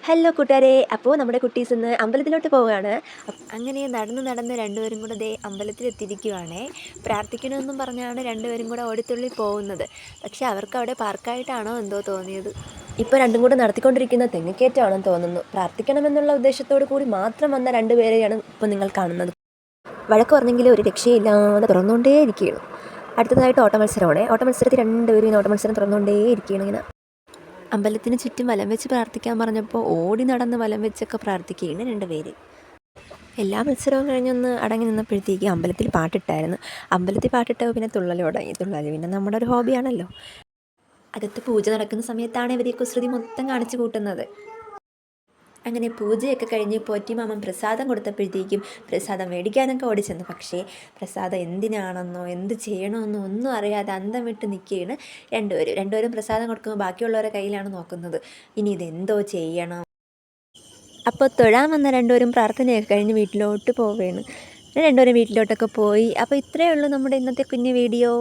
Hello കൂട്ടുകാരെ, അപ്പോൾ നമ്മുടെ കുട്ടീസ് ഇന്ന് അമ്പലത്തിലോട്ട് പോവുകയാണ്. അങ്ങനെ നടന്ന് രണ്ടുപേരും കൂടെ ദേ അമ്പലത്തിലെത്തിയിരിക്കുവാണേ. പ്രാർത്ഥിക്കണമെന്നും പറഞ്ഞാണ് രണ്ടുപേരും കൂടെ ഓടിത്തുള്ളി പോകുന്നത്. പക്ഷെ അവർക്ക് അവിടെ പാർക്കായിട്ടാണോ എന്തോ തോന്നിയത്. ഇപ്പോൾ രണ്ടും കൂടെ നടത്തിക്കൊണ്ടിരിക്കുന്ന തെങ്ങുകയറ്റമാണെന്ന് തോന്നുന്നു. പ്രാർത്ഥിക്കണമെന്നുള്ള ഉദ്ദേശത്തോടു കൂടി മാത്രം വന്ന രണ്ടുപേരെയാണ് ഇപ്പോൾ നിങ്ങൾ കാണുന്നത്. വഴക്ക് പറഞ്ഞെങ്കിലും ഒരു രക്ഷയില്ലാതെ തുറന്നുകൊണ്ടേ ഇരിക്കുകയാണ്. അടുത്തതായിട്ട് ഓട്ടമത്സരമാണ്. ഓട്ടമത്സരത്തിൽ രണ്ടുപേരും ഓട്ടമത്സരം തുറന്നുകൊണ്ടേ ഇരിക്കുകയാണ്. ഇങ്ങനെ അമ്പലത്തിന് ചുറ്റും വലം വെച്ച് പ്രാർത്ഥിക്കാൻ പറഞ്ഞപ്പോൾ ഓടി നടന്ന് വലം വെച്ചൊക്കെ പ്രാർത്ഥിക്കുകയാണ് രണ്ടുപേര്. എല്ലാ മത്സരവും കഴിഞ്ഞൊന്ന് അടങ്ങി നിന്നപ്പോഴത്തേക്ക് അമ്പലത്തിൽ പാട്ടിട്ടായിരുന്നു. അമ്പലത്തിൽ പാട്ടിട്ടപ്പോൾ പിന്നെ തുള്ളൽ തുടങ്ങി. തുള്ളൽ പിന്നെ നമ്മുടെ ഒരു ഹോബിയാണല്ലോ. അകത്ത് പൂജ നടക്കുന്ന സമയത്താണ് ഇവർ ഈ കുസൃതി മൊത്തം കാണിച്ചു കൂട്ടുന്നത്. അങ്ങനെ പൂജയൊക്കെ കഴിഞ്ഞ് പോറ്റിമാമൻ പ്രസാദം കൊടുത്തപ്പോഴത്തേക്കും പ്രസാദം മേടിക്കാനൊക്കെ ഓടിച്ചെന്നു. പക്ഷേ പ്രസാദം എന്തിനാണെന്നോ എന്ത് ചെയ്യണമെന്നോ ഒന്നും അറിയാതെ അന്തം വിട്ട് നിൽക്കുകയാണ് രണ്ടുപേരും പ്രസാദം കൊടുക്കുമ്പോൾ ബാക്കിയുള്ളവരുടെ കയ്യിലാണ് നോക്കുന്നത്. ഇനി ഇതെന്തോ ചെയ്യണം. അപ്പോൾ തൊഴാൻ വന്ന രണ്ടുപേരും പ്രാർത്ഥനയൊക്കെ കഴിഞ്ഞ് വീട്ടിലോട്ട് പോവുകയാണ്. രണ്ടുപേരും വീട്ടിലോട്ടൊക്കെ പോയി. അപ്പോൾ ഇത്രയേ ഉള്ളൂ നമ്മുടെ ഇന്നത്തെ കുഞ്ഞു വീഡിയോ.